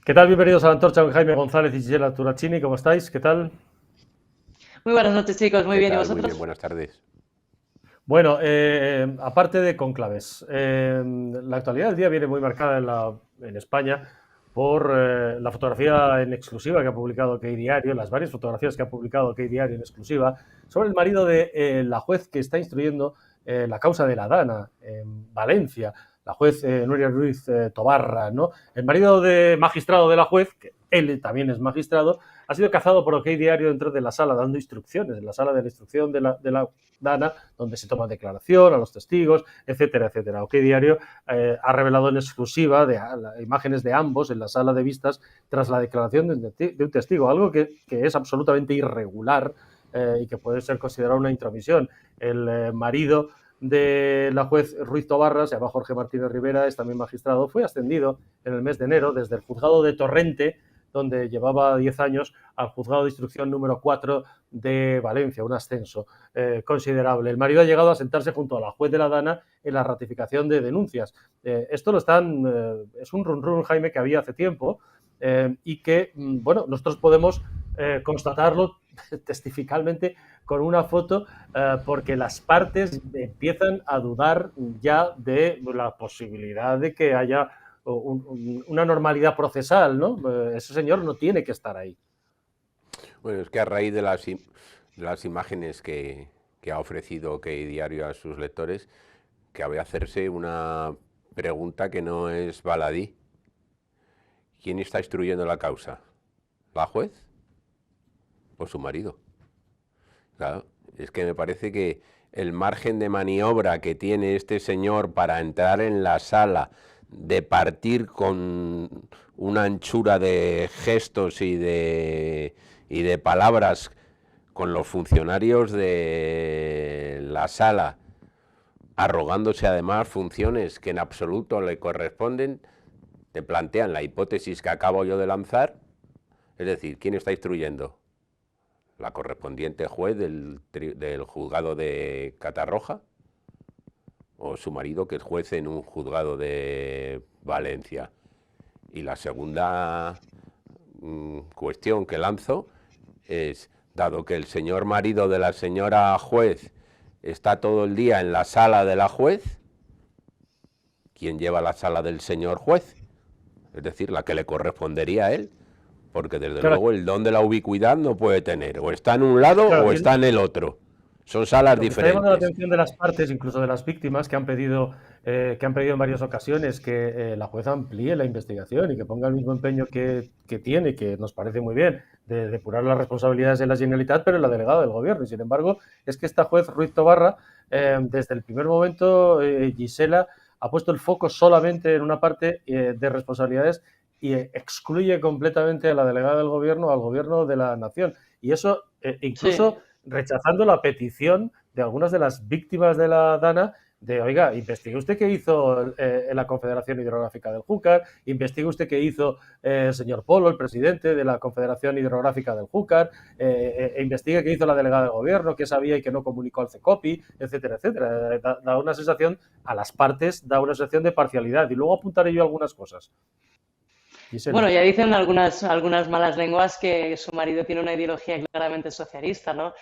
¿Qué tal? Bienvenidos a la Antorcha con Jaime González y Gisela Turacini. ¿Cómo estáis? ¿Qué tal? Muy buenas noches, chicos. Muy ¿Qué bien. ¿Y tal? Muy bien, vosotros? buenas tardes. Bueno, aparte de cónclaves, la actualidad del día viene muy marcada en España por la fotografía en exclusiva que ha publicado OK Diario, las varias fotografías que ha publicado OK Diario en exclusiva, sobre el marido de la juez que está instruyendo la causa de la Dana en Valencia, la juez Nuria Ruiz Tobarra, ¿no? El marido de magistrado de la juez, que él también es magistrado, ha sido cazado por OK Diario dentro de la sala dando instrucciones, en la sala de la instrucción de la Dana, donde se toma declaración a los testigos, etcétera, etcétera. OK Diario ha revelado en exclusiva imágenes de ambos en la sala de vistas tras la declaración de un testigo, algo que es absolutamente irregular y que puede ser considerado una intromisión. El marido de la juez Ruiz Tobarra, se llama Jorge Martínez Rivera, es también magistrado, fue ascendido en el mes de enero desde el juzgado de Torrente, donde llevaba 10 años, al juzgado de instrucción número 4 de Valencia, un ascenso considerable. El marido ha llegado a sentarse junto a la juez de la Dana en la ratificación de denuncias. Esto es un run, Jaime, que había hace tiempo y que, bueno, nosotros podemos constatarlo testificalmente con una foto porque las partes empiezan a dudar ya de la posibilidad de que haya una normalidad procesal, ¿no? Ese señor no tiene que estar ahí. Bueno, es que a raíz de las imágenes que ha ofrecido OK Diario a sus lectores, cabe hacerse una pregunta que no es baladí. ¿Quién está instruyendo la causa? ¿La juez o su marido? Claro, es que me parece que el margen de maniobra que tiene este señor para entrar en la sala, de partir con una anchura de gestos y de palabras con los funcionarios de la sala, arrogándose además funciones que en absoluto le corresponden, te plantean la hipótesis que acabo yo de lanzar, es decir, ¿quién está instruyendo? La correspondiente juez del juzgado de Catarroja, o su marido, que es juez en un juzgado de Valencia. Y la segunda cuestión que lanzo es, dado que el señor marido de la señora juez está todo el día en la sala de la juez, ¿quién lleva la sala del señor juez? Es decir, la que le correspondería a él, porque desde Claro, luego el don de la ubicuidad no puede tener, o está en un lado claro, o está en el otro. Son salas lo que está llamando la diferentes. atención de las partes, incluso de las víctimas, que han pedido en varias ocasiones que la jueza amplíe la investigación y que ponga el mismo empeño que tiene, que nos parece muy bien, de depurar las responsabilidades de la Generalitat, pero en la delegada del Gobierno. Y sin embargo, es que esta juez Ruiz Tobarra, desde el primer momento, Gisela, ha puesto el foco solamente en una parte de responsabilidades y excluye completamente a la delegada del Gobierno, al Gobierno de la Nación. Y eso, Sí. incluso rechazando la petición de algunas de las víctimas de la Dana de, oiga, investigue usted qué hizo la Confederación Hidrográfica del Júcar, investigue usted qué hizo el señor Polo, el presidente de la Confederación Hidrográfica del Júcar, investigue qué hizo la delegada del gobierno, qué sabía y qué no comunicó al CECOPI, etcétera, etcétera. Da una sensación, a las partes, da una sensación de parcialidad. Y luego apuntaré yo algunas cosas. Bueno, Gisela. ya dicen algunas malas lenguas que su marido tiene una ideología claramente socialista, ¿no?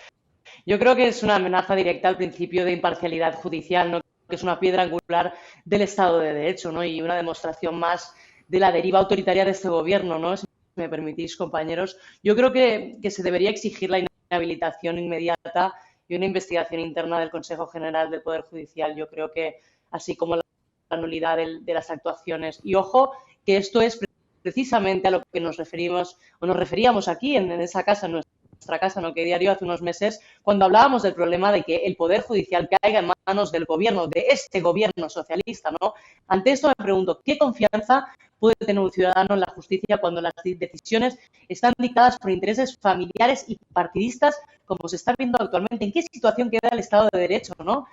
Yo creo que es una amenaza directa al principio de imparcialidad judicial, ¿no? Que es una piedra angular del Estado de Derecho, ¿no? Y una demostración más de la deriva autoritaria de este gobierno, ¿no? Si me permitís, compañeros. Yo creo que se debería exigir la inhabilitación inmediata y una investigación interna del Consejo General del Poder Judicial. Yo creo que, así como la nulidad de las actuaciones. Y ojo, que esto es precisamente a lo que nos referimos o nos referíamos aquí en esa casa, en nuestra casa, ¿no? Que diario hace unos meses, cuando hablábamos del problema de que el Poder Judicial caiga en manos del gobierno, de este gobierno socialista, ¿no? Ante esto me pregunto, ¿qué confianza puede tener un ciudadano en la justicia cuando las decisiones están dictadas por intereses familiares y partidistas, como se está viendo actualmente? ¿En qué situación queda el Estado de Derecho, no?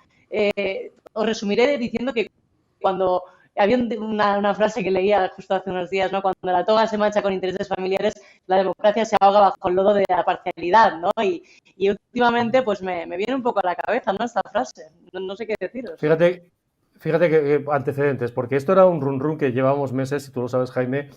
Os resumiré diciendo que cuando había una frase que leía justo hace unos días, ¿no? Cuando la toga se mancha con intereses familiares, la democracia se ahoga bajo el lodo de la parcialidad, ¿no? Y últimamente, pues me viene un poco a la cabeza, ¿no? Esta frase. No sé qué deciros. Fíjate que antecedentes, porque esto era un run que llevábamos meses, y tú lo sabes, Jaime,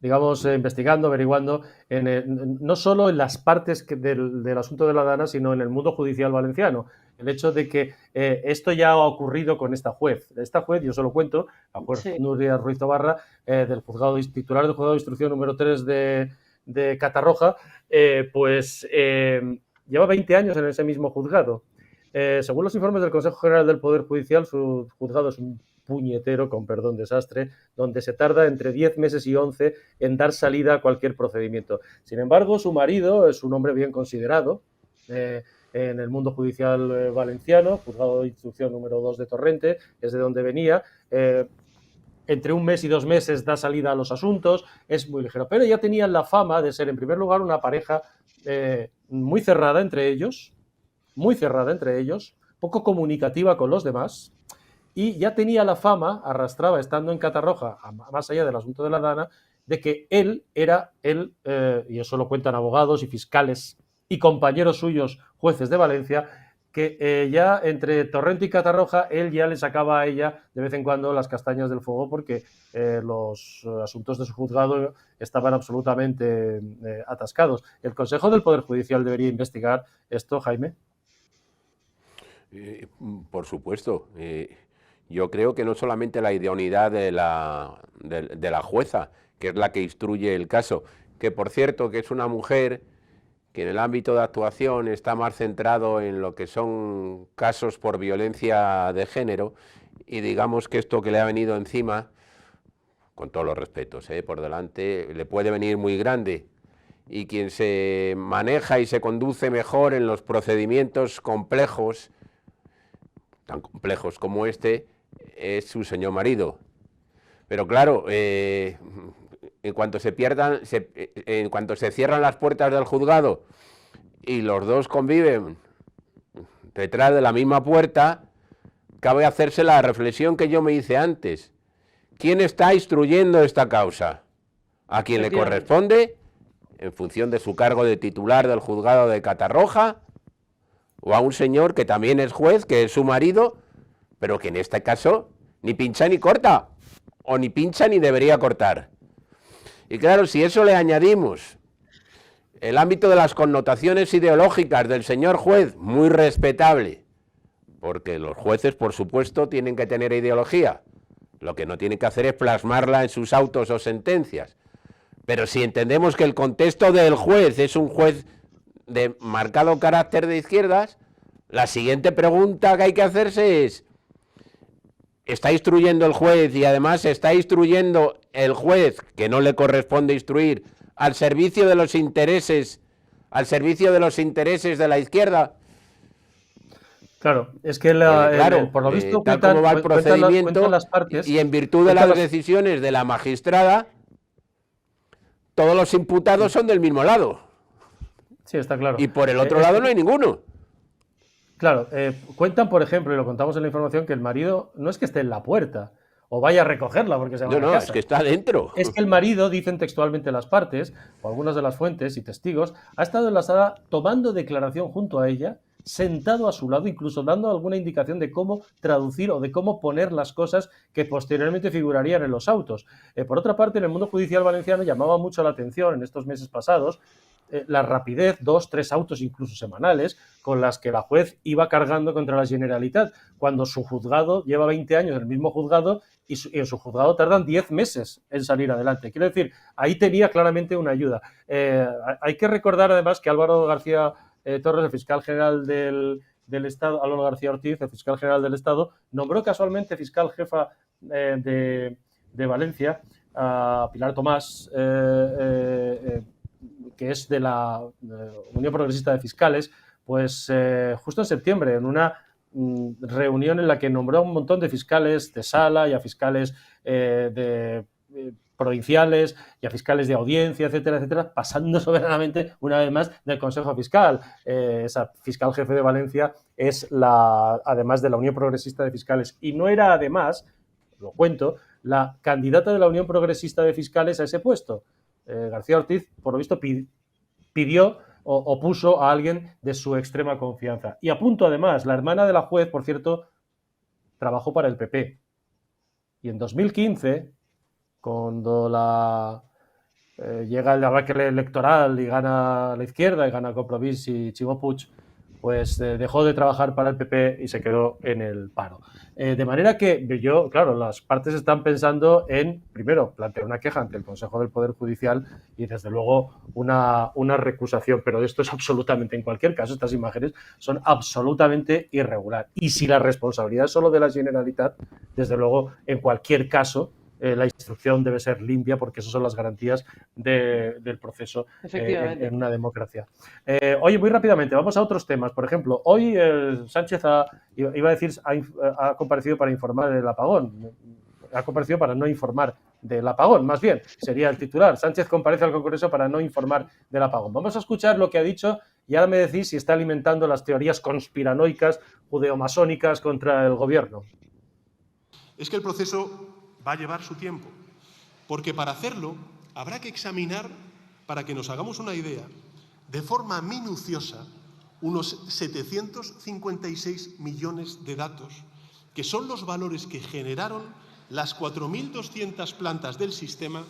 digamos, investigando, averiguando, no solo en las partes del asunto de la Dana, sino en el mundo judicial valenciano. El hecho de que esto ya ha ocurrido con esta juez. Esta juez, yo solo cuento, la juez Sí. Nuria Ruiz Tobarra, del juzgado titular del juzgado de instrucción número 3 de Catarroja, lleva 20 años en ese mismo juzgado. Según los informes del Consejo General del Poder Judicial, su juzgado es un puñetero, con perdón, desastre, donde se tarda entre 10 meses y 11 en dar salida a cualquier procedimiento. Sin embargo, su marido es un hombre bien considerado en el mundo judicial valenciano, juzgado de instrucción número 2 de Torrente, es de donde venía. Entre 1 mes y 2 meses da salida a los asuntos, es muy ligero. Pero ya tenían la fama de ser, en primer lugar, una pareja muy cerrada entre ellos, poco comunicativa con los demás, y ya tenía la fama, arrastraba estando en Catarroja, más allá del asunto de la Dana, de que él era y eso lo cuentan abogados y fiscales y compañeros suyos, jueces de Valencia, que ya entre Torrente y Catarroja, él ya le sacaba a ella de vez en cuando las castañas del fuego porque los asuntos de su juzgado estaban absolutamente atascados. ¿El Consejo del Poder Judicial debería investigar esto, Jaime? Por supuesto. Yo creo que no solamente la idoneidad de la jueza, que es la que instruye el caso, que por cierto que es una mujer que en el ámbito de actuación está más centrado en lo que son casos por violencia de género, y digamos que esto que le ha venido encima, con todos los respetos, por delante, le puede venir muy grande, y quien se maneja y se conduce mejor en los procedimientos complejos, tan complejos como este, es su señor marido. Pero claro, en cuanto en cuanto se cierran las puertas del juzgado y los dos conviven detrás de la misma puerta, cabe hacerse la reflexión que yo me hice antes. ¿Quién está instruyendo esta causa? ¿A quién le corresponde? En función de su cargo de titular del juzgado de Catarroja, o a un señor que también es juez, que es su marido, pero que en este caso ni pincha ni corta, o ni pincha ni debería cortar. Y claro, si eso le añadimos el ámbito de las connotaciones ideológicas del señor juez, muy respetable, porque los jueces, por supuesto, tienen que tener ideología, lo que no tienen que hacer es plasmarla en sus autos o sentencias. Pero si entendemos que el contexto del juez es un juez de marcado carácter de izquierdas, la siguiente pregunta que hay que hacerse es: ¿está instruyendo el juez y además está instruyendo el juez, que no le corresponde instruir, al servicio de los intereses de la izquierda? Claro, es que por lo visto tal como va el procedimiento las partes, y en virtud de las decisiones de la magistrada, todos los imputados son del mismo lado. Sí, está claro. Y por el otro lado no hay ninguno. Claro, cuentan, por ejemplo, y lo contamos en la información, que el marido no es que esté en la puerta o vaya a recogerla porque se va a casa. No, es que está dentro. Es que el marido, dicen textualmente las partes, o algunas de las fuentes y testigos, ha estado en la sala tomando declaración junto a ella, sentado a su lado, incluso dando alguna indicación de cómo traducir o de cómo poner las cosas que posteriormente figurarían en los autos. Por otra parte, en el mundo judicial valenciano llamaba mucho la atención en estos meses pasados la rapidez, 2, 3 autos incluso semanales, con las que la juez iba cargando contra la Generalitat, cuando su juzgado lleva 20 años en el mismo juzgado y en su juzgado tardan 10 meses en salir adelante. Quiero decir, ahí tenía claramente una ayuda. Hay que recordar además que Álvaro García Torres, el fiscal general del Estado, Álvaro García Ortiz, el fiscal general del Estado, nombró casualmente fiscal jefa de Valencia a Pilar Tomás, que es de la Unión Progresista de Fiscales, pues justo en septiembre, en una reunión en la que nombró a un montón de fiscales de sala y a fiscales provinciales y a fiscales de audiencia, etcétera, etcétera, pasando soberanamente una vez más del Consejo Fiscal. Esa fiscal jefe de Valencia es además de la Unión Progresista de Fiscales, y no era además, lo cuento, la candidata de la Unión Progresista de Fiscales a ese puesto. García Ortiz, por lo visto, pidió o puso a alguien de su extrema confianza. Y apunto además, la hermana de la juez, por cierto, trabajó para el PP. Y en 2015, cuando llega el debate electoral y gana la izquierda, y gana Compromís y Ximo Puig, pues dejó de trabajar para el PP y se quedó en el paro. De manera que yo, claro, las partes están pensando en, primero, plantear una queja ante el Consejo del Poder Judicial y, desde luego, una recusación. Pero esto es absolutamente, en cualquier caso, estas imágenes son absolutamente irregulares. Y si la responsabilidad es solo de la Generalitat, desde luego, en cualquier caso, la instrucción debe ser limpia, porque esas son las garantías del proceso en una democracia. Oye, muy rápidamente, vamos a otros temas. Por ejemplo, hoy Sánchez ha comparecido para informar del apagón. Ha comparecido para no informar del apagón, más bien, sería el titular. Sánchez comparece al Congreso para no informar del apagón. Vamos a escuchar lo que ha dicho y ahora me decís si está alimentando las teorías conspiranoicas, judeomasónicas contra el gobierno. Es que el proceso va a llevar su tiempo, porque para hacerlo habrá que examinar, para que nos hagamos una idea, de forma minuciosa unos 756 millones de datos, que son los valores que generaron las 4.200 plantas del sistema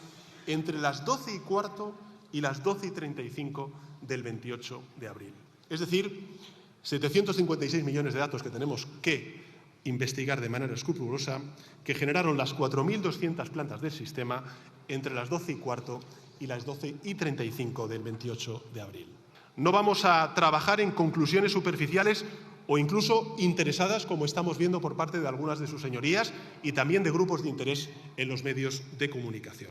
entre las 12:15 y las 12:35 del 28 de abril. Es decir, 756 millones de datos que tenemos que investigar de manera escrupulosa, que generaron las 4.200 plantas del sistema entre las 12:15 y las 12:35 del 28 de abril. No vamos a trabajar en conclusiones superficiales o incluso interesadas, como estamos viendo por parte de algunas de sus señorías y también de grupos de interés en los medios de comunicación.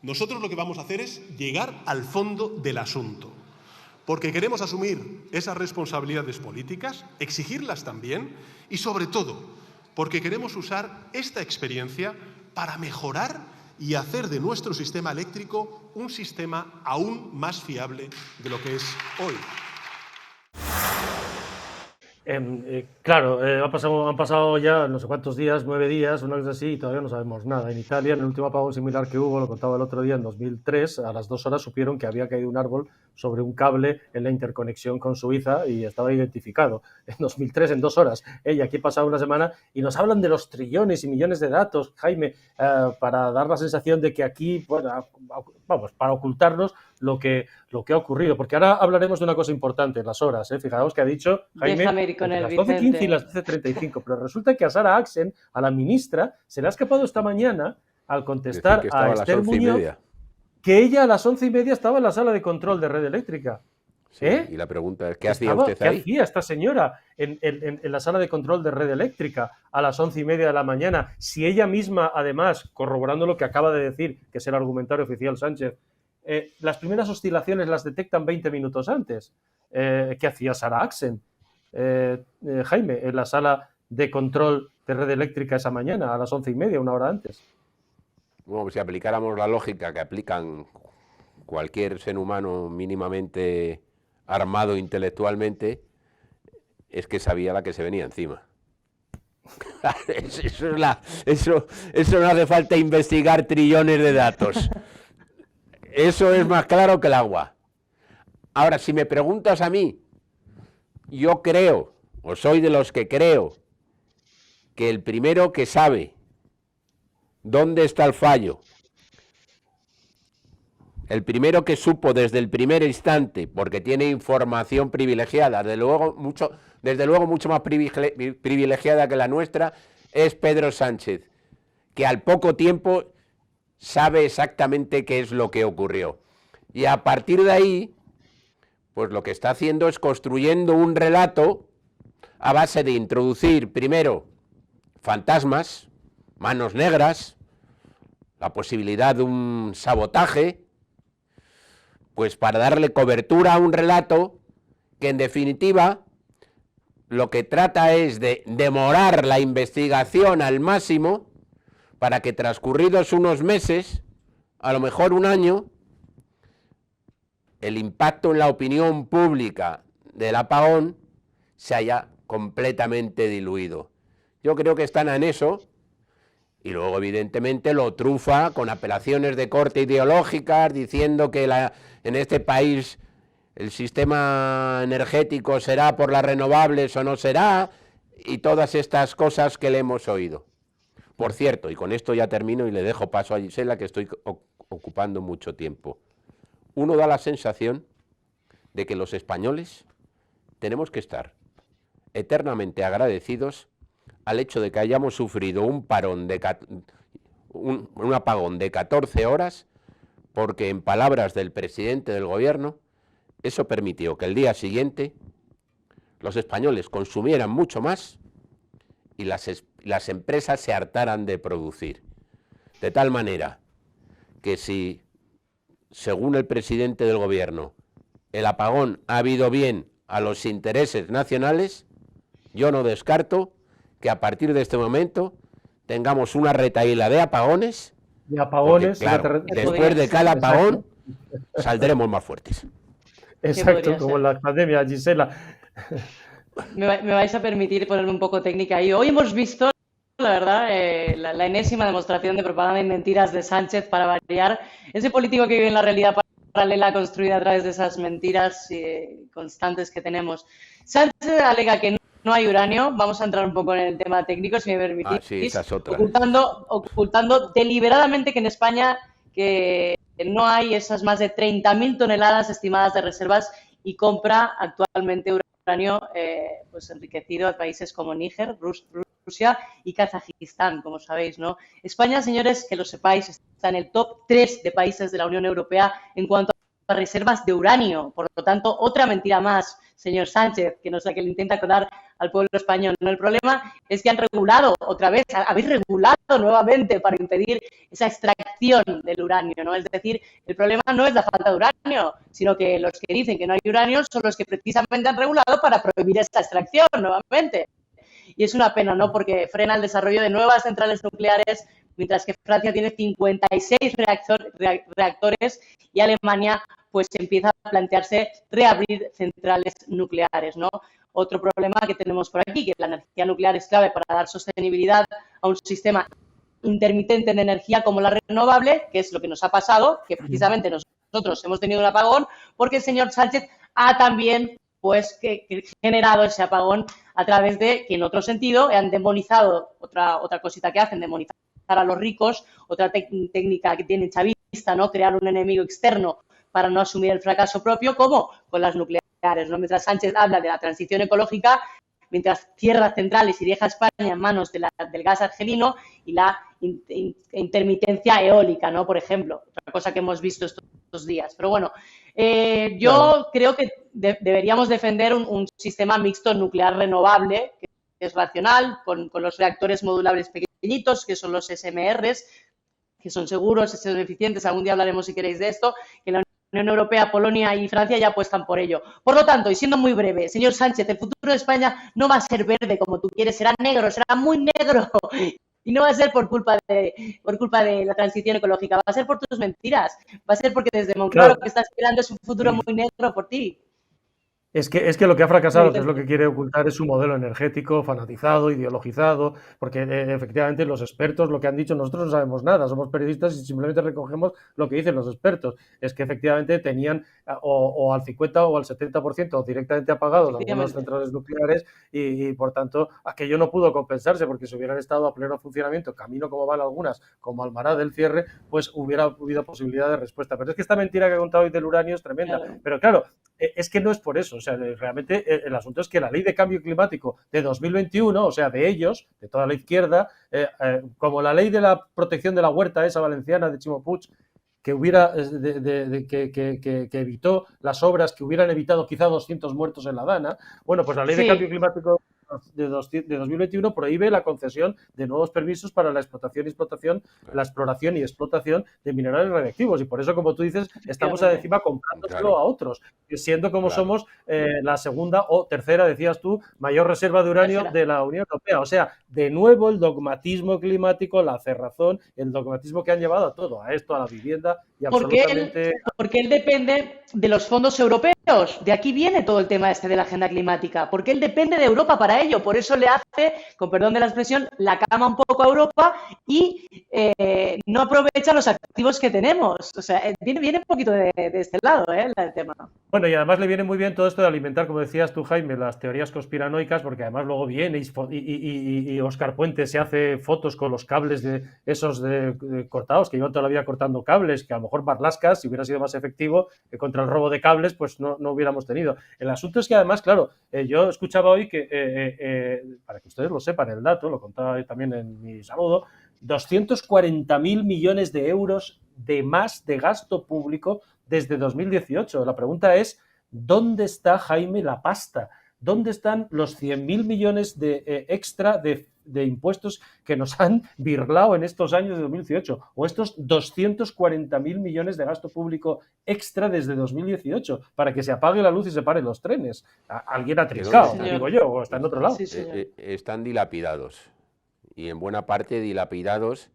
Nosotros lo que vamos a hacer es llegar al fondo del asunto, porque queremos asumir esas responsabilidades políticas, exigirlas también y, sobre todo, porque queremos usar esta experiencia para mejorar y hacer de nuestro sistema eléctrico un sistema aún más fiable de lo que es hoy. Claro, han pasado ya no sé cuántos días, 9 días, una cosa así, y todavía no sabemos nada. En Italia, en el último apagón similar que hubo, lo contaba el otro día, en 2003, a las 2 horas supieron que había caído un árbol sobre un cable en la interconexión con Suiza y estaba identificado. En 2003, en 2 horas. Y aquí ha pasado una semana y nos hablan de los trillones y millones de datos, Jaime, para dar la sensación de que aquí, bueno, vamos, para ocultarnos lo que ha ocurrido, porque ahora hablaremos de una cosa importante, las horas, fijaos que ha dicho Jaime entre las 12:15 y las 12:35, pero resulta que a Sara Axen, a la ministra, se le ha escapado esta mañana al contestar a Esther Muñoz que ella a las 11:30 estaba en la sala de control de Red Eléctrica. Sí, y la pregunta es, ¿qué hacía usted ahí? ¿Qué hacía esta señora en la sala de control de Red Eléctrica a las 11:30 de la mañana? Si ella misma, además, corroborando lo que acaba de decir, que es el argumentario oficial Sánchez, las primeras oscilaciones las detectan 20 minutos antes. ¿Qué hacía Sara Axen, Jaime, en la sala de control de Red Eléctrica esa mañana, a las 11:30, una hora antes? Bueno, si aplicáramos la lógica que aplican cualquier ser humano mínimamente armado intelectualmente, es que sabía la que se venía encima. Eso no hace falta investigar trillones de datos. Eso es más claro que el agua. Ahora, si me preguntas a mí, yo creo, o soy de los que creo, que el primero que sabe dónde está el fallo, el primero que supo desde el primer instante, porque tiene información privilegiada, desde luego mucho más privilegiada que la nuestra, es Pedro Sánchez, que al poco tiempo sabe exactamente qué es lo que ocurrió. Y a partir de ahí, pues lo que está haciendo es construyendo un relato a base de introducir primero fantasmas, manos negras, la posibilidad de un sabotaje, pues para darle cobertura a un relato que en definitiva lo que trata es de demorar la investigación al máximo para que transcurridos unos meses, a lo mejor un año, el impacto en la opinión pública del apagón se haya completamente diluido. Yo creo que están en eso, y luego evidentemente lo trufa con apelaciones de corte ideológicas, diciendo que en este país el sistema energético será por las renovables o no será, y todas estas cosas que le hemos oído. Por cierto, y con esto ya termino y le dejo paso a Gisela, que estoy ocupando mucho tiempo. Uno da la sensación de que los españoles tenemos que estar eternamente agradecidos al hecho de que hayamos sufrido un apagón de 14 horas, porque en palabras del presidente del gobierno, eso permitió que el día siguiente los españoles consumieran mucho más y las empresas se hartaran de producir. De tal manera que si, según el presidente del gobierno, el apagón ha habido bien a los intereses nacionales, yo no descarto que a partir de este momento tengamos una retahíla de apagones. De apagones. Porque, claro, después de cada apagón saldremos más fuertes. Exacto, como en la pandemia, Gisela. Me vais a permitir ponerme un poco técnica ahí. Hoy hemos visto, la verdad, la enésima demostración de propaganda y mentiras de Sánchez para variar. Ese político que vive en la realidad paralela construida a través de esas mentiras constantes que tenemos. Sánchez alega que no hay uranio. Vamos a entrar un poco en el tema técnico, si me permitís. Sí, esa es otra. Ocultando deliberadamente que en España que no hay esas más de 30.000 toneladas estimadas de reservas y compra actualmente uranio pues enriquecido a países como Níger, Rusia y Kazajistán, como sabéis, ¿no? España, señores, que lo sepáis, está en el top 3 de países de la Unión Europea en cuanto a reservas de uranio. Por lo tanto, otra mentira más, señor Sánchez, que no es la que le intenta colar al pueblo español. No, el problema es que han regulado otra vez, habéis regulado nuevamente para impedir esa extracción del uranio, ¿no? Es decir, el problema no es la falta de uranio, sino que los que dicen que no hay uranio son los que precisamente han regulado para prohibir esa extracción nuevamente. Y es una pena, ¿no? Porque frena el desarrollo de nuevas centrales nucleares, mientras que Francia tiene 56 reactores y Alemania pues empieza a plantearse reabrir centrales nucleares, ¿no? Otro problema que tenemos por aquí, que la energía nuclear es clave para dar sostenibilidad a un sistema intermitente de energía como la renovable, que es lo que nos ha pasado, que precisamente nosotros hemos tenido un apagón, porque el señor Sánchez ha también pues que generado ese apagón a través de que en otro sentido han demonizado, otra cosita que hacen, demonizar a los ricos, otra técnica que tienen chavista, ¿no? Crear un enemigo externo para no asumir el fracaso propio, como con las nucleares, ¿no? Mientras Sánchez habla de la transición ecológica, mientras cierra centrales y deja a España en manos del gas argelino y la intermitencia eólica, ¿no? Por ejemplo, otra cosa que hemos visto estos días. Pero bueno, yo creo que deberíamos defender un sistema mixto nuclear renovable, que es racional, con los reactores modulares pequeñitos, que son los SMRs, que son seguros, son eficientes. Algún día hablaremos, si queréis, de esto, que la Unión Europea, Polonia y Francia ya apuestan por ello. Por lo tanto, y siendo muy breve, señor Sánchez, el futuro de España no va a ser verde como tú quieres, será negro, será muy negro. Y no va a ser por culpa de la transición ecológica, va a ser por tus mentiras, va a ser porque desde Moncloa lo que está esperando es un futuro muy negro por ti. Es que lo que ha fracasado, que es lo que quiere ocultar, es su modelo energético, fanatizado, ideologizado, porque efectivamente los expertos lo que han dicho, nosotros no sabemos nada, somos periodistas y simplemente recogemos lo que dicen los expertos. Es que efectivamente tenían o al 50 o al 70% directamente apagados algunas centrales nucleares y por tanto aquello no pudo compensarse, porque si hubieran estado a pleno funcionamiento, camino como van algunas, como Almará del cierre, pues hubiera habido posibilidad de respuesta. Pero es que esta mentira que ha contado hoy del uranio es tremenda. Claro. Pero claro, es que no es por eso. O sea, realmente el asunto es que la ley de cambio climático de 2021, o sea, de ellos, de toda la izquierda, como la ley de la protección de la huerta esa valenciana de Ximo Puig, que hubiera que evitó las obras que hubieran evitado quizá 200 muertos en la Dana, bueno, pues la ley de cambio climático de 2021 prohíbe la concesión de nuevos permisos para la exploración y explotación de minerales radiactivos, y por eso, como tú dices, estamos encima comprándoselo a otros, siendo como somos la segunda o tercera, decías tú, mayor reserva de uranio de la Unión Europea. O sea, de nuevo el dogmatismo climático, la cerrazón, el dogmatismo que han llevado a todo, a esto, a la vivienda y absolutamente... Porque él depende de los fondos europeos. De aquí viene todo el tema este de la agenda climática, porque él depende de Europa para ello, por eso le hace, con perdón de la expresión, la cama un poco a Europa y no aprovecha los activos que tenemos. O sea, viene un poquito de este lado, el tema. Bueno, y además le viene muy bien todo esto de alimentar, como decías tú, Jaime, las teorías conspiranoicas, porque además luego viene y Óscar Puente se hace fotos con los cables de esos de cortados, que llevan toda la vida cortando cables, que a lo mejor Marlaska, si hubiera sido más efectivo contra el robo de cables, pues no hubiéramos tenido. El asunto es que además, claro, yo escuchaba hoy que, para que ustedes lo sepan, el dato, lo contaba también en mi saludo, 240.000 millones de euros de más de gasto público desde 2018. La pregunta es, ¿dónde está, Jaime, la pasta? ¿Dónde están los 100.000 millones de extra de impuestos que nos han birlado en estos años de 2018? ¿O estos 240.000 millones de gasto público extra desde 2018 para que se apague la luz y se paren los trenes? Alguien ha trincado, Sí, digo yo, o está en otro lado. Sí, están dilapidados. Y en buena parte dilapidados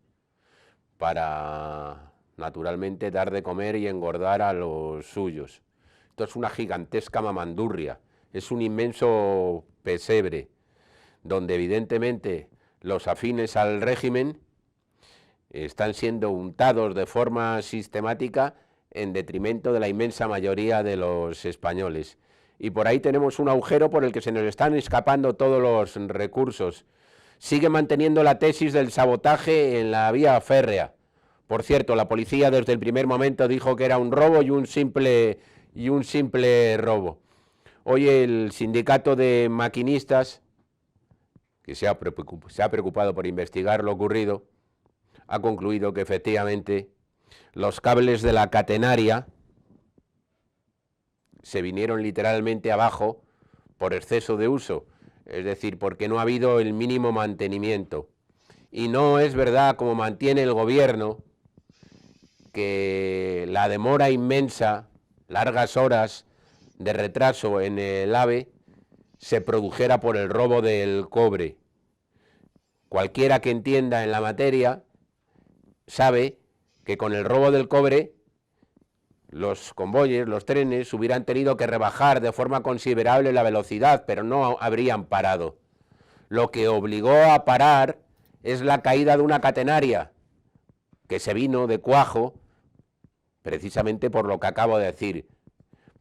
para, naturalmente, dar de comer y engordar a los suyos. Esto es una gigantesca mamandurria, es un inmenso pesebre, donde evidentemente los afines al régimen están siendo untados de forma sistemática en detrimento de la inmensa mayoría de los españoles. Y por ahí tenemos un agujero por el que se nos están escapando todos los recursos. Sigue manteniendo la tesis del sabotaje en la vía férrea. Por cierto, la policía desde el primer momento dijo que era un robo y un simple robo. Hoy el sindicato de maquinistas, que se ha preocupado por investigar lo ocurrido, ha concluido que efectivamente los cables de la catenaria se vinieron literalmente abajo por exceso de uso, es decir, porque no ha habido el mínimo mantenimiento. Y no es verdad, como mantiene el gobierno, que la demora inmensa, largas horas de retraso en el AVE, se produjera por el robo del cobre. Cualquiera que entienda en la materia sabe que con el robo del cobre los convoyes, los trenes, hubieran tenido que rebajar de forma considerable la velocidad, pero no habrían parado. Lo que obligó a parar es la caída de una catenaria que se vino de cuajo, precisamente por lo que acabo de decir,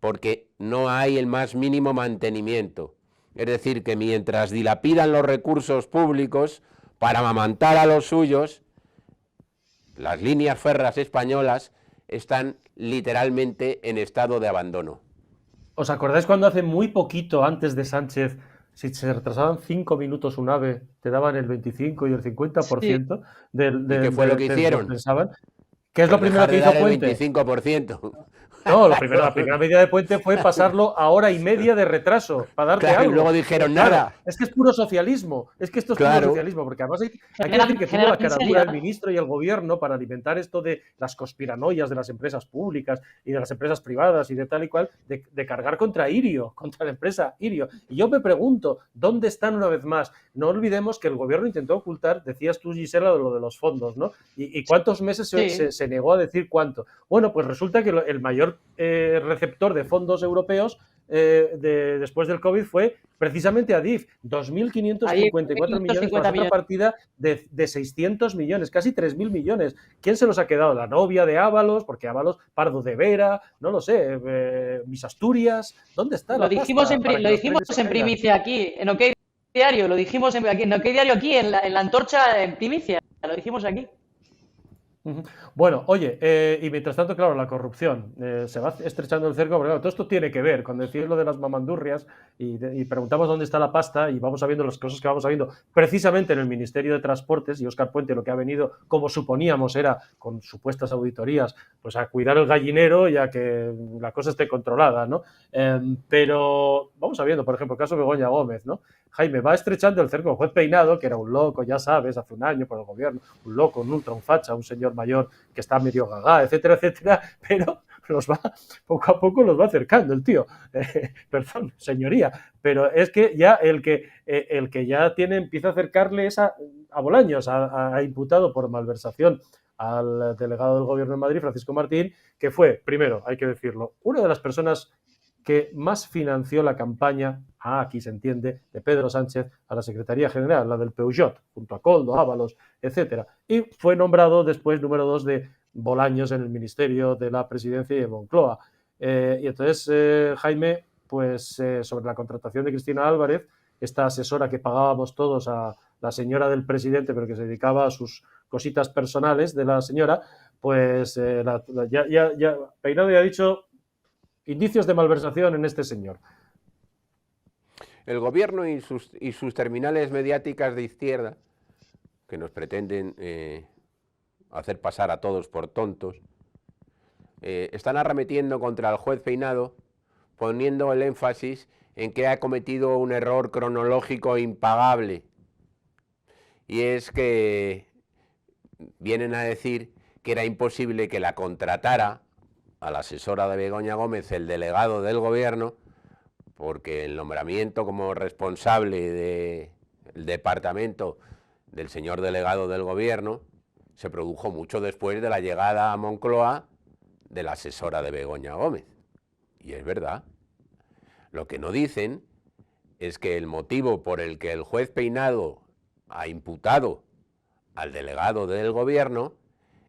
porque no hay el más mínimo mantenimiento. Es decir, que mientras dilapidan los recursos públicos para amamantar a los suyos, las líneas férreas españolas están literalmente en estado de abandono. ¿Os acordáis cuando hace muy poquito, antes de Sánchez, si se retrasaban 5 minutos un AVE, te daban el 25 y el 50% ¿Y qué fue lo que hicieron? Pensaban? ¿Qué es lo primero que hizo Puente? El 25%. No, la primera medida de Puente fue pasarlo a hora y media de retraso para darte Claro, algo. y luego dijeron Claro, nada. es que es puro socialismo. Es que esto es Claro. puro socialismo, porque además hay que decir que tuvo la cara dura el ministro y el gobierno para alimentar esto de las conspiranoias de las empresas públicas y de las empresas privadas y de tal y cual, de cargar contra Irio, contra la empresa Irio. Y yo me pregunto, ¿dónde están una vez más? No olvidemos que el gobierno intentó ocultar, decías tú, Gisela, de lo de los fondos, ¿no? ¿Y cuántos meses se negó a decir cuánto? Bueno, pues resulta que el mayor receptor de fondos europeos después del COVID fue precisamente Adif, 2.554 millones para otra partida de 600 millones, casi 3.000 millones. ¿Quién se los ha quedado? La novia de Ábalos, porque Ábalos, Pardo de Vera, no lo sé, Mis Asturias, ¿dónde está la dijimos pasta? Lo dijimos en primicia aquí, en OK Diario, lo dijimos en OK Diario aquí, en la antorcha en primicia, lo dijimos aquí. Bueno, oye, y mientras tanto, claro, la corrupción se va estrechando el cerco, porque claro, todo esto tiene que ver, cuando decís lo de las mamandurrias y preguntamos dónde está la pasta y vamos sabiendo las cosas que vamos sabiendo, precisamente en el Ministerio de Transportes, y Óscar Puente lo que ha venido, como suponíamos, era con supuestas auditorías, pues a cuidar el gallinero y a que la cosa esté controlada, ¿no? Pero vamos sabiendo, por ejemplo, el caso de Begoña Gómez, ¿no? Jaime, va estrechando el cerco. El juez Peinado, que era un loco, ya sabes, hace un año por el gobierno, un loco, un ultra, un facha, un señor mayor que está medio gaga, etcétera, etcétera, pero poco a poco los va acercando el tío. Perdón, señoría, pero es que ya el que ya empieza a acercarle es a Bolaños, ha imputado por malversación al delegado del gobierno de Madrid, Francisco Martín, que fue, primero, hay que decirlo, una de las personas que más financió la campaña, aquí se entiende, de Pedro Sánchez a la Secretaría General, la del Peugeot, junto a Koldo, Ábalos, etc. Y fue nombrado después número 2 de Bolaños en el Ministerio de la Presidencia y de Moncloa. Y entonces, Jaime, pues sobre la contratación de Cristina Álvarez, esta asesora que pagábamos todos a la señora del presidente, pero que se dedicaba a sus cositas personales de la señora, pues ya Peinado ya ha dicho indicios de malversación en este señor. El gobierno y sus terminales mediáticas de izquierda, que nos pretenden hacer pasar a todos por tontos, están arremetiendo contra el juez Peinado, poniendo el énfasis en que ha cometido un error cronológico impagable. Y es que vienen a decir que era imposible que la contratara a la asesora de Begoña Gómez, el delegado del gobierno, porque el nombramiento como responsable del departamento del señor delegado del gobierno se produjo mucho después de la llegada a Moncloa de la asesora de Begoña Gómez. Y es verdad. Lo que no dicen es que el motivo por el que el juez Peinado ha imputado al delegado del gobierno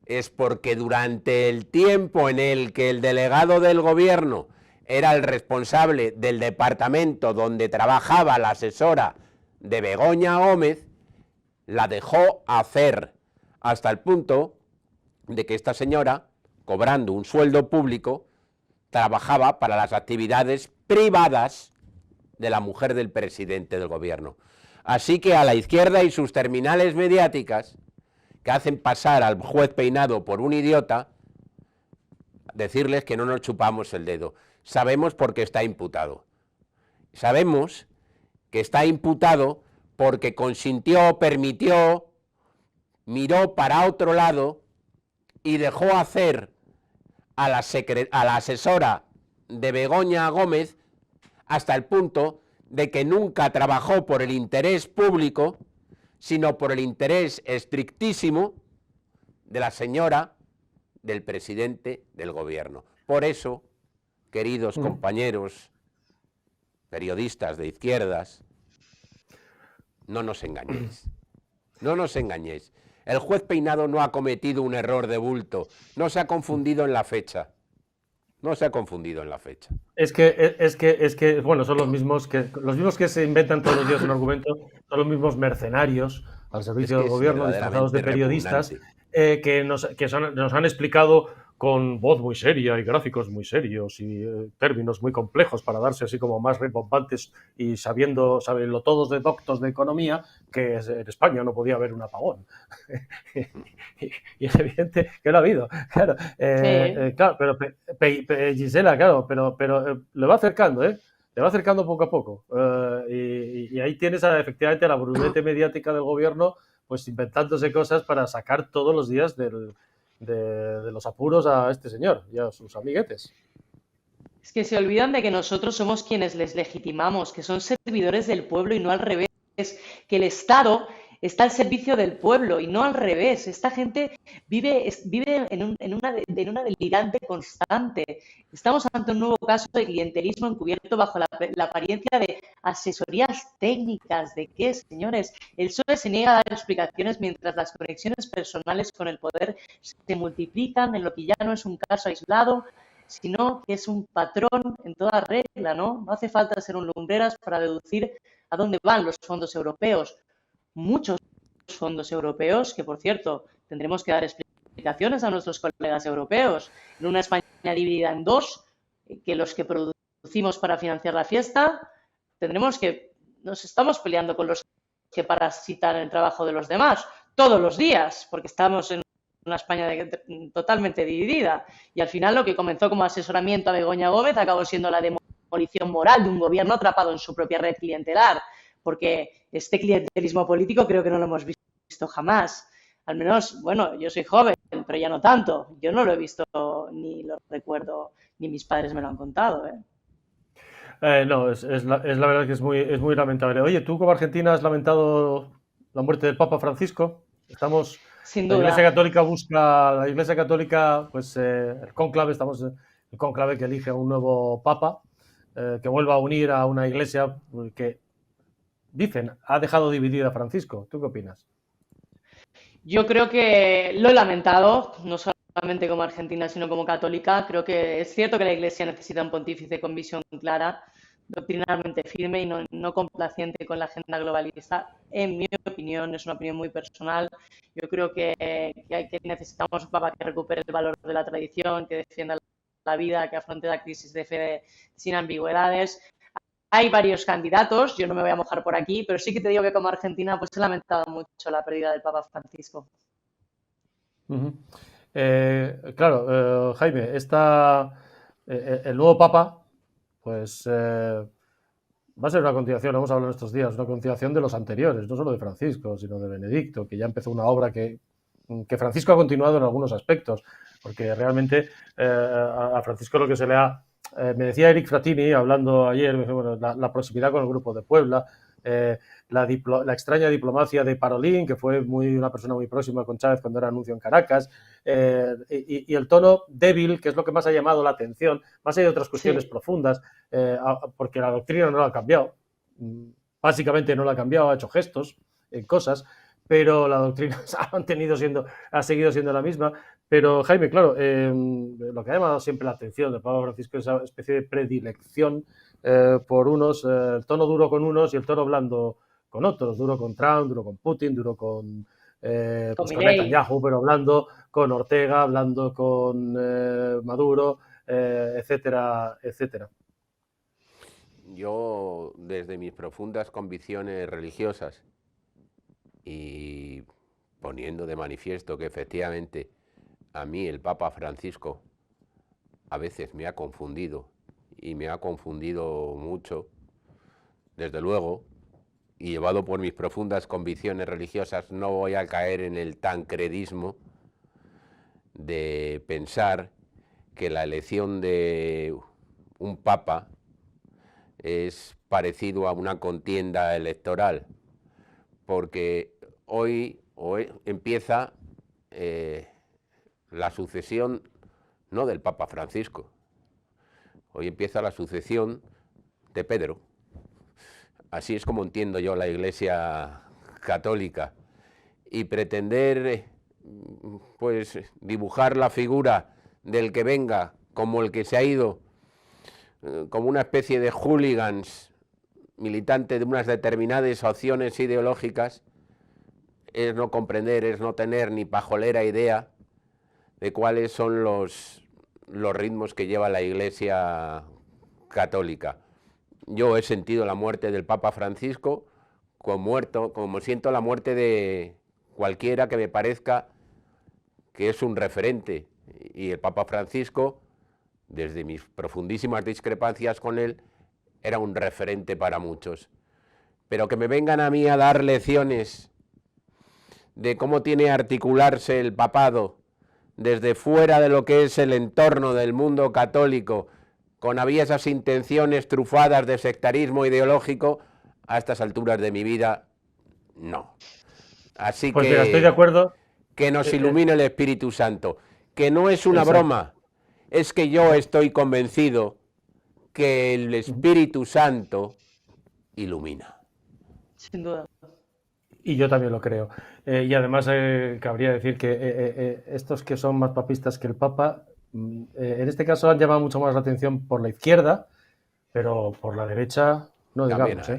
es porque durante el tiempo en el que el delegado del gobierno era el responsable del departamento donde trabajaba la asesora de Begoña Gómez, la dejó hacer hasta el punto de que esta señora, cobrando un sueldo público, trabajaba para las actividades privadas de la mujer del presidente del gobierno. Así que a la izquierda y sus terminales mediáticas, que hacen pasar al juez Peinado por un idiota, decirles que no nos chupamos el dedo. Sabemos por qué está imputado. Sabemos que está imputado porque consintió, permitió, miró para otro lado y dejó hacer a la asesora de Begoña Gómez hasta el punto de que nunca trabajó por el interés público, sino por el interés estrictísimo de la señora del presidente del gobierno. Por eso, queridos compañeros periodistas de izquierdas, no nos engañéis. No nos engañéis. El juez Peinado no ha cometido un error de bulto, no se ha confundido en la fecha. No se ha confundido en la fecha. Es que, bueno, son los mismos que se inventan todos los días un argumento, son los mismos mercenarios al servicio del gobierno, disfrazados de periodistas, que nos han explicado con voz muy seria y gráficos muy serios y términos muy complejos para darse así como más rimbombantes y sabiendo todos de doctos de economía, que en España no podía haber un apagón. y es evidente que lo ha habido. Claro, claro, pero Gisela, claro, pero le va acercando, le va acercando poco a poco. Y ahí tienes efectivamente a la brunete mediática del gobierno, pues inventándose cosas para sacar todos los días de los apuros a este señor y a sus amiguetes. Es que se olvidan de que nosotros somos quienes les legitimamos, que son servidores del pueblo y no al revés, que el Estado está al servicio del pueblo y no al revés. Esta gente vive en una delirante constante. Estamos ante un nuevo caso de clientelismo encubierto bajo la apariencia de asesorías técnicas. ¿De qué, señores? El PSOE se niega a dar explicaciones mientras las conexiones personales con el poder se multiplican en lo que ya no es un caso aislado, sino que es un patrón en toda regla, ¿no? No hace falta ser un lumbreras para deducir a dónde van los fondos europeos. Muchos fondos europeos, que por cierto tendremos que dar explicaciones a nuestros colegas europeos, en una España dividida en dos, que los que producimos para financiar la fiesta, nos estamos peleando con los que parasitan el trabajo de los demás todos los días, porque estamos en una España totalmente dividida. Y al final lo que comenzó como asesoramiento a Begoña Gómez acabó siendo la demolición moral de un gobierno atrapado en su propia red clientelar, porque este clientelismo político creo que no lo hemos visto jamás. Al menos, bueno, yo soy joven, pero ya no tanto. Yo no lo he visto ni lo recuerdo, ni mis padres me lo han contado, No, es la verdad que es muy lamentable. Oye, ¿tú como Argentina has lamentado la muerte del Papa Francisco? Estamos... Sin duda. La Iglesia Católica, pues el cónclave, estamos en el cónclave que elige a un nuevo Papa, que vuelva a unir a una iglesia que, dicen, ha dejado dividida a Francisco. ¿Tú qué opinas? Yo creo que lo he lamentado, no solamente como argentina, sino como católica. Creo que es cierto que la Iglesia necesita un pontífice con visión clara, doctrinalmente firme y no complaciente con la agenda globalista. En mi opinión, es una opinión muy personal. Yo creo que necesitamos un papa que recupere el valor de la tradición, que defienda la vida, que afronte la crisis de fe sin ambigüedades. Hay varios candidatos, yo no me voy a mojar por aquí, pero sí que te digo que como Argentina pues he lamentado mucho la pérdida del Papa Francisco. Uh-huh. Claro, Jaime, el nuevo Papa, pues va a ser una continuación, hemos hablado en estos días, una continuación de los anteriores, no solo de Francisco, sino de Benedicto, que ya empezó una obra que Francisco ha continuado en algunos aspectos, porque realmente a Francisco lo que se le ha... me decía Eric Fratini, hablando ayer, me dice, bueno, la proximidad con el Grupo de Puebla, la extraña diplomacia de Parolín, que fue una persona muy próxima con Chávez cuando era anuncio en Caracas, y el tono débil, que es lo que más ha llamado la atención, más allá de otras cuestiones profundas, porque la doctrina no la ha cambiado, básicamente no la ha cambiado, ha hecho gestos en cosas, pero la doctrina ha seguido siendo la misma. Pero Jaime, claro, lo que ha llamado siempre la atención del Papa Francisco es esa especie de predilección por unos, el tono duro con unos y el tono blando con otros, duro con Trump, duro con Putin, duro con pues con Netanyahu, pero blando con Ortega, blando con Maduro, etcétera, etcétera. Yo, desde mis profundas convicciones religiosas y poniendo de manifiesto que efectivamente a mí el Papa Francisco a veces me ha confundido y me ha confundido mucho, desde luego, y llevado por mis profundas convicciones religiosas, no voy a caer en el tancredismo de pensar que la elección de un Papa es parecido a una contienda electoral, porque hoy empieza la sucesión no del Papa Francisco, hoy empieza la sucesión de Pedro. Así es como entiendo yo la Iglesia católica, y pretender pues dibujar la figura del que venga como el que se ha ido, como una especie de hooligans militante de unas determinadas opciones ideológicas, es no comprender, es no tener ni pajolera idea de cuáles son los ritmos que lleva la Iglesia católica. Yo he sentido la muerte del Papa Francisco como siento la muerte de cualquiera que me parezca que es un referente, y el Papa Francisco, desde mis profundísimas discrepancias con él, era un referente para muchos. Pero que me vengan a mí a dar lecciones de cómo tiene que articularse el papado desde fuera de lo que es el entorno del mundo católico, con aviesas intenciones trufadas de sectarismo ideológico, a estas alturas de mi vida, no. Así pues que, mira, estoy de acuerdo. Que nos ilumine el Espíritu Santo, que no es una broma, es que yo estoy convencido que el Espíritu Santo ilumina. Sin duda. Y yo también lo creo. Y además cabría decir que estos que son más papistas que el Papa, en este caso han llamado mucho más la atención por la izquierda, pero por la derecha no digamos.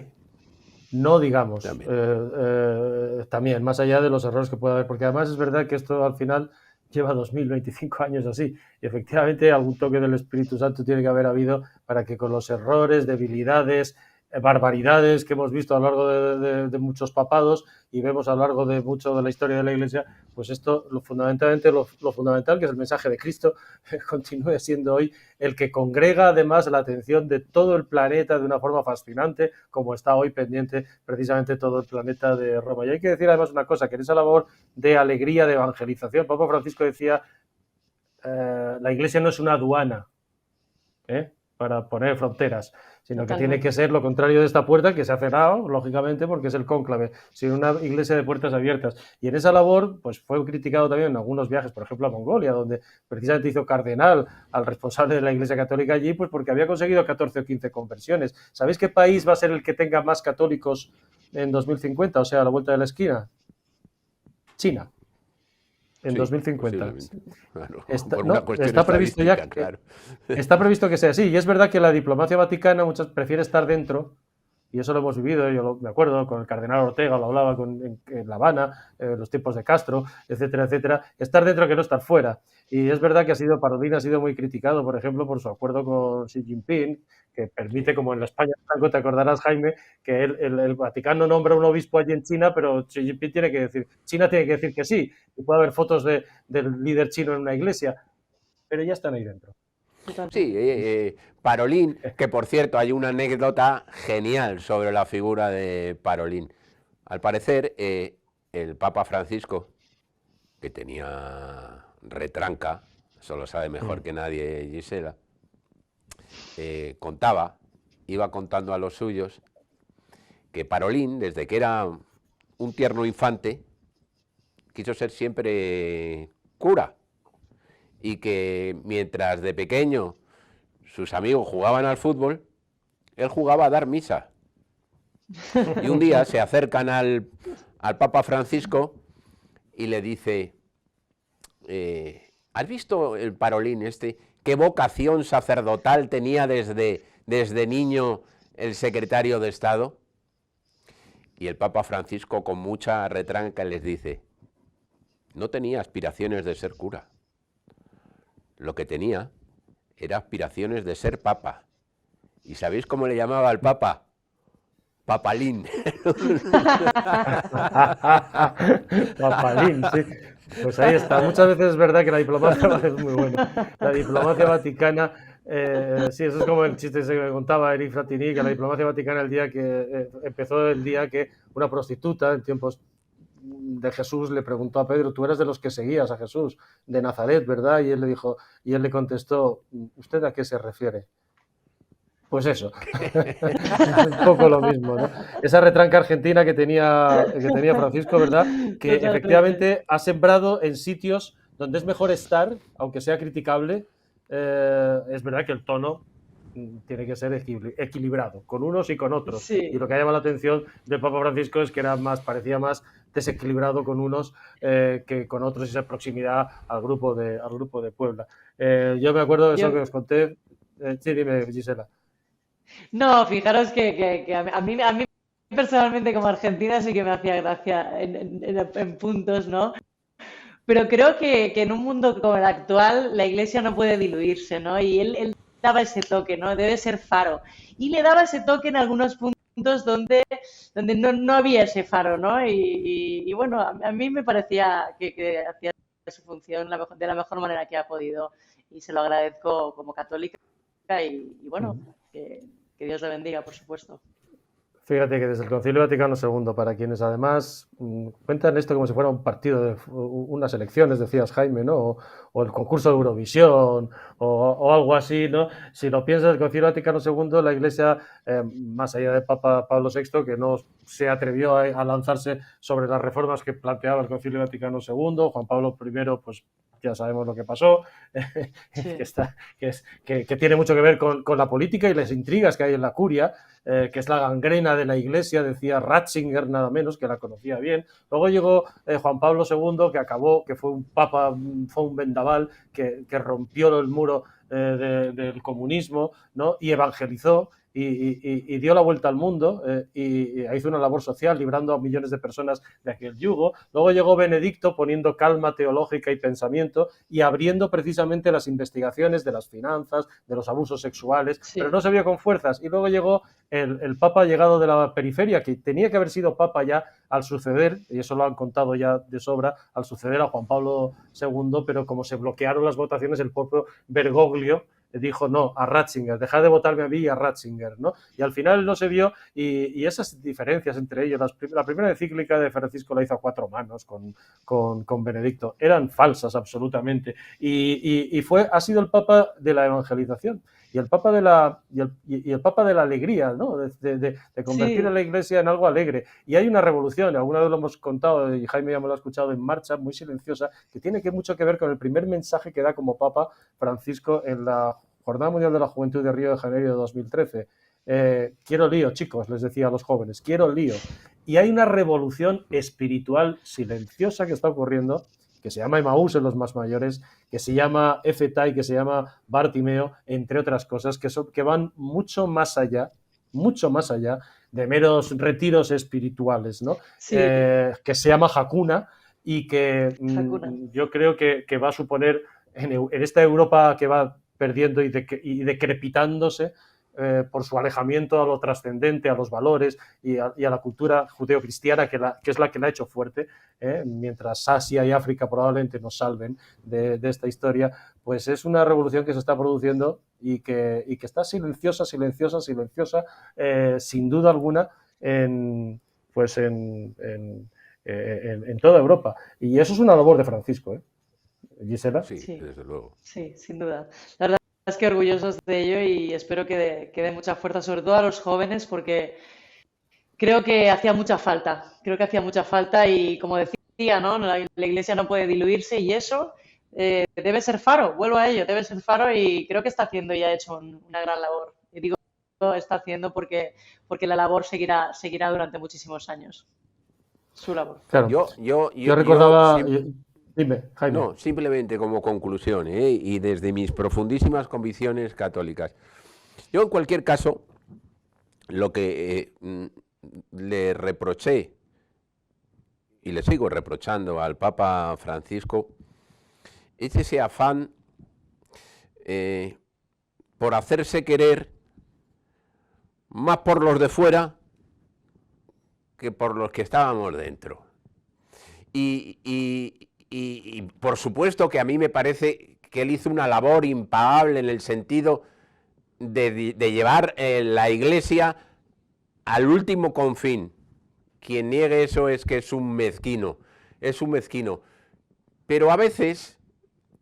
No digamos. También, más allá de los errores que pueda haber, porque además es verdad que esto al final lleva 2025 años así, y efectivamente algún toque del Espíritu Santo tiene que haber habido para que con los errores, debilidades, barbaridades que hemos visto a lo largo de muchos papados y vemos a lo largo de mucho de la historia de la Iglesia, pues esto lo fundamental, que es el mensaje de Cristo, continúe siendo hoy el que congrega además la atención de todo el planeta de una forma fascinante, como está hoy pendiente precisamente todo el planeta de Roma. Y hay que decir además una cosa, que en esa labor de alegría, de evangelización, Papa Francisco decía, la Iglesia no es una aduana, para poner fronteras, sino que Totalmente. tiene que ser lo contrario de esta puerta que se ha cerrado, lógicamente, porque es el cónclave, sino una iglesia de puertas abiertas. Y en esa labor, pues fue criticado también en algunos viajes, por ejemplo a Mongolia, donde precisamente hizo cardenal al responsable de la Iglesia Católica allí, pues porque había conseguido 14 o 15 conversiones. ¿Sabéis qué país va a ser el que tenga más católicos en 2050, o sea, a la vuelta de la esquina? China. En Sí, 2050. posiblemente. Claro, Está, por una no, cuestión está previsto ya, estadística, claro. está previsto que sea así. Y es verdad que la diplomacia vaticana muchas prefiere estar dentro, y eso lo hemos vivido, me acuerdo, con el cardenal Ortega, lo hablaba en La Habana, los tiempos de Castro, etcétera, etcétera, estar dentro que no estar fuera. Y es verdad que Parolin ha sido muy criticado, por ejemplo, por su acuerdo con Xi Jinping, que permite, como en la España de Franco, te acordarás, Jaime, que el Vaticano nombra un obispo allí en China, pero Xi Jinping tiene que decir, China tiene que decir que sí, y puede haber fotos del líder chino en una iglesia, pero ya están ahí dentro. Sí, Parolín, que por cierto hay una anécdota genial sobre la figura de Parolín. Al parecer, el Papa Francisco, que tenía retranca, eso lo sabe mejor que nadie Gisela, iba contando a los suyos, que Parolín, desde que era un tierno infante, quiso ser siempre cura, y que mientras de pequeño sus amigos jugaban al fútbol, él jugaba a dar misa. Y un día se acercan al Papa Francisco y le dice, ¿has visto el Parolín este? ¿Qué vocación sacerdotal tenía desde niño el secretario de Estado? Y el Papa Francisco, con mucha retranca, les dice, no tenía aspiraciones de ser cura. Lo que tenía era aspiraciones de ser papa. ¿Y sabéis cómo le llamaba al papa? Papalín. Papalín, sí. Pues ahí está. Muchas veces es verdad que la diplomacia es muy buena. La diplomacia vaticana, sí, eso es como el chiste que me contaba Eric Fratini, que la diplomacia vaticana empezó el día que una prostituta en tiempos de Jesús le preguntó a Pedro, tú eras de los que seguías a Jesús, de Nazaret, ¿verdad? Y él le contestó, ¿usted a qué se refiere? Pues eso, un poco lo mismo, ¿no? Esa retranca argentina que tenía Francisco, ¿verdad? Que Totalmente. efectivamente ha sembrado en sitios donde es mejor estar, aunque sea criticable. Es verdad que el tono tiene que ser equilibrado, con unos y con otros. Sí. Y lo que ha llamado la atención del Papa Francisco es que parecía más desequilibrado con unos que con otros, esa proximidad al grupo de Puebla. Yo me acuerdo de eso que os conté. Sí, dime, Gisela. No, fijaros que a mí personalmente como argentina sí que me hacía gracia en puntos, ¿no? Pero creo que en un mundo como el actual la iglesia no puede diluirse, ¿no? Y él daba ese toque, ¿no? Debe ser faro. Y le daba ese toque en algunos puntos donde no había ese faro, ¿no? Y bueno, a mí me parecía que hacía su función de la mejor manera que ha podido. Y se lo agradezco como católica y bueno, que Dios le bendiga, por supuesto. Fíjate que desde el Concilio Vaticano II, para quienes además cuentan esto como si fuera un partido de unas elecciones, decías Jaime, ¿no? O el concurso de Eurovisión o algo así, ¿no? Si lo piensas, el Concilio Vaticano II, la Iglesia, más allá de Papa Pablo VI, que no se atrevió a lanzarse sobre las reformas que planteaba el Concilio Vaticano II, Juan Pablo I, pues ya sabemos lo que pasó, Sí. que tiene mucho que ver con la política y las intrigas que hay en la curia, que es la gangrena de la Iglesia, decía Ratzinger nada menos, que la conocía bien. Luego llegó Juan Pablo II, que fue un papa, fue un vendaval, que rompió el muro del comunismo, ¿no? Y evangelizó y dio la vuelta al mundo y hizo una labor social librando a millones de personas de aquel yugo. Luego llegó Benedicto poniendo calma teológica y pensamiento y abriendo precisamente las investigaciones de las finanzas, de los abusos sexuales, Sí. pero no se vio con fuerzas. Y luego llegó el Papa llegado de la periferia, que tenía que haber sido Papa ya al suceder, y eso lo han contado ya de sobra, al suceder a Juan Pablo II, pero como se bloquearon las votaciones, el propio Bergoglio dijo no a Ratzinger, dejad de votarme a mí y a Ratzinger, ¿no? Y al final no se vio, y esas diferencias entre ellos, la primera encíclica de Francisco la hizo a 4 manos con Benedicto, eran falsas absolutamente, y ha sido el Papa de la evangelización. y el Papa de el Papa de la alegría, ¿no? De convertir a la Iglesia en algo alegre. Y hay una revolución, alguna vez lo hemos contado y Jaime ya me lo ha escuchado, en marcha, muy silenciosa, que tiene mucho que ver con el primer mensaje que da como Papa Francisco en la Jornada Mundial de la Juventud de Río de Janeiro de 2013. Quiero lío, chicos, les decía a los jóvenes, quiero lío. Y hay una revolución espiritual silenciosa que está ocurriendo, que se llama Emaús en los más mayores, que se llama Éfeta y que se llama Bartimeo, entre otras cosas, que van mucho más allá de meros retiros espirituales, ¿no? Sí. Que se llama Hakuna y que Hakuna. yo creo que va a suponer en esta Europa que va perdiendo y decrepitándose por su alejamiento a lo trascendente, a los valores y a la cultura judeocristiana que es la que la ha hecho fuerte, mientras Asia y África probablemente nos salven de esta historia, pues es una revolución que se está produciendo y que está silenciosa, sin duda alguna, en toda Europa. Y eso es una labor de Francisco, Gisela. Sí, desde luego. Sí, sin duda. La verdad es que orgullosos de ello y espero que dé mucha fuerza, sobre todo a los jóvenes, porque creo que hacía mucha falta. Creo que hacía mucha falta y, como decía, ¿no? La Iglesia no puede diluirse y eso debe ser faro. Vuelvo a ello, debe ser faro y creo que está haciendo y ha hecho una gran labor. Y digo, está haciendo porque la labor seguirá durante muchísimos años. Su labor. Claro. Yo recordaba... Dime, Jaime. No, simplemente como conclusión, y desde mis profundísimas convicciones católicas. Yo, en cualquier caso, lo que le reproché, y le sigo reprochando al Papa Francisco, es ese afán por hacerse querer más por los de fuera que por los que estábamos dentro. Y por supuesto que a mí me parece que él hizo una labor impagable en el sentido de llevar la Iglesia al último confín. Quien niegue eso es que es un mezquino, Pero a veces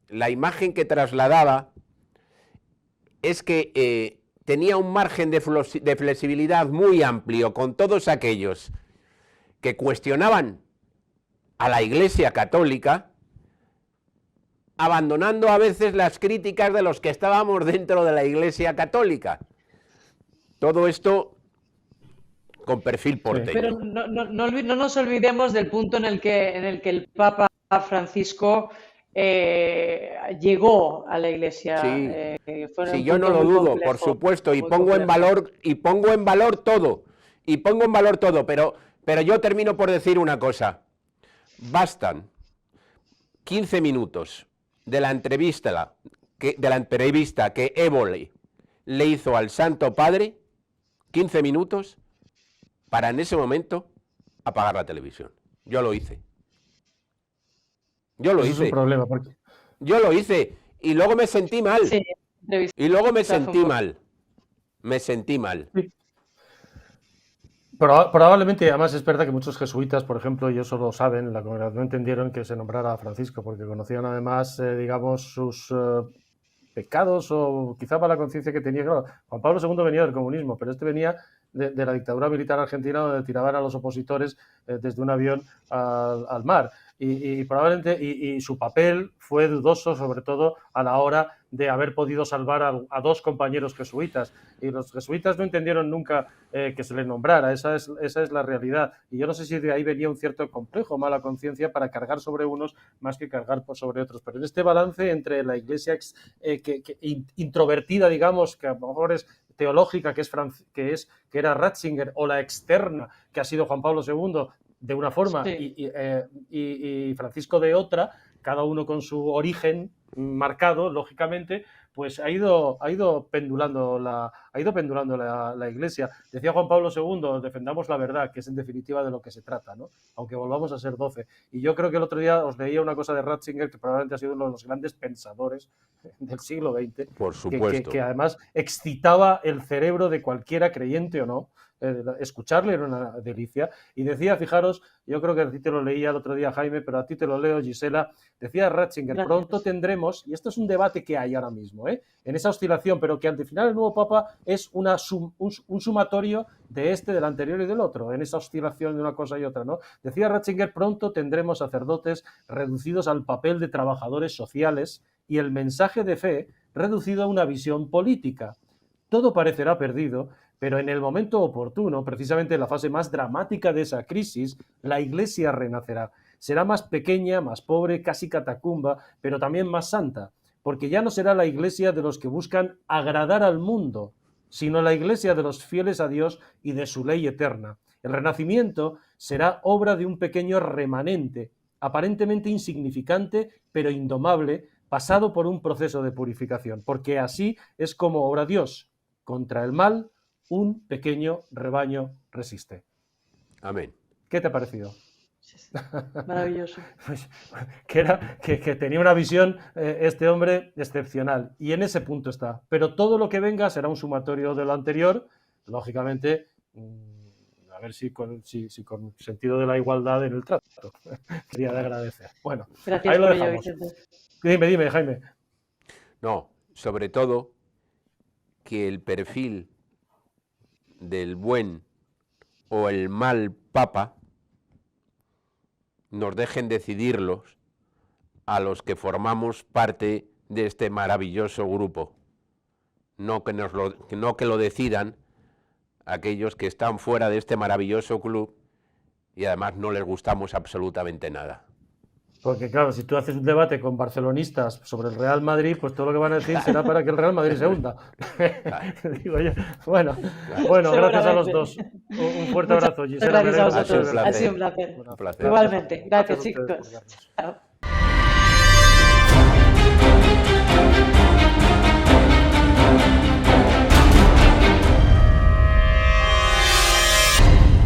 la imagen que trasladaba es que tenía un margen de flexibilidad muy amplio con todos aquellos que cuestionaban a la Iglesia católica, abandonando a veces las críticas de los que estábamos dentro de la Iglesia católica. Todo esto con perfil porteño. Pero no nos olvidemos del punto en el que el Papa Francisco llegó a la Iglesia. Sí, yo no lo dudo, por supuesto, y pongo en valor todo, pero yo termino por decir una cosa. Bastan 15 minutos de la entrevista que Évole le hizo al Santo Padre, 15 minutos, para en ese momento apagar la televisión. Yo lo hice. Eso es un problema. Porque... Yo lo hice y luego me sentí mal. Sí, Me sentí mal. Sí. Probablemente, además es verdad que muchos jesuitas, por ejemplo, y eso lo saben, no entendieron que se nombrara a Francisco, porque conocían además, digamos, sus pecados o quizá para la conciencia que tenía. Claro, Juan Pablo II venía del comunismo, pero este venía de la dictadura militar argentina, donde tiraban a los opositores desde un avión al mar. Y probablemente y su papel fue dudoso, sobre todo a la hora de haber podido salvar a dos compañeros jesuitas. Y los jesuitas no entendieron nunca que se les nombrara. Esa es la realidad. Y yo no sé si de ahí venía un cierto complejo, mala conciencia para cargar sobre unos más que cargar sobre otros. Pero en este balance entre la Iglesia introvertida, digamos, que a lo mejor es teológica, que era Ratzinger, o la externa, que ha sido Juan Pablo II, de una forma, sí, y Francisco de otra, cada uno con su origen marcado, lógicamente, pues ha ido pendulando la Iglesia. Decía Juan Pablo II, defendamos la verdad, que es en definitiva de lo que se trata, ¿no? Aunque volvamos a ser 12. Y yo creo que el otro día os leía una cosa de Ratzinger, que probablemente ha sido uno de los grandes pensadores del siglo XX. Por supuesto. Que además excitaba el cerebro de cualquiera, creyente o no. Escucharle era una delicia. Y decía, fijaros, yo creo que a ti te lo leía el otro día, Jaime, pero a ti te lo leo, Gisela. Decía Ratzinger, pronto tendremos, y esto es un debate que hay ahora mismo, mismo, en esa oscilación, pero que al final el nuevo Papa es un sumatorio del anterior y del otro, en esa oscilación de una cosa y otra, ¿no? Decía Ratzinger, pronto tendremos sacerdotes reducidos al papel de trabajadores sociales y el mensaje de fe reducido a una visión política. Todo parecerá perdido, pero en el momento oportuno, precisamente en la fase más dramática de esa crisis, la Iglesia renacerá. Será más pequeña, más pobre, casi catacumba, pero también más santa, porque ya no será la Iglesia de los que buscan agradar al mundo, sino la Iglesia de los fieles a Dios y de su ley eterna. El Renacimiento será obra de un pequeño remanente, aparentemente insignificante, pero indomable, pasado por un proceso de purificación, porque así es como obra Dios. Contra el mal, un pequeño rebaño resiste. Amén. ¿Qué te ha parecido? Maravilloso. Que tenía una visión este hombre excepcional, y en ese punto está. Pero todo lo que venga será un sumatorio de lo anterior, lógicamente, a ver si con sentido de la igualdad en el trato. Quería de agradecer. Bueno, gracias ahí lo por ello, dejamos. Vicente. Dime, Jaime. No, sobre todo que el perfil del buen o el mal Papa nos dejen decidirlos a los que formamos parte de este maravilloso grupo. No que lo decidan aquellos que están fuera de este maravilloso club y además no les gustamos absolutamente nada. Porque claro, si tú haces un debate con barcelonistas sobre el Real Madrid, pues todo lo que van a decir será para que el Real Madrid se hunda. Digo yo. Bueno, gracias a los dos. Un fuerte abrazo, Gisela. Gracias a vosotros. Ha sido un placer. Un placer. Igualmente. Gracias, chicos. Chao.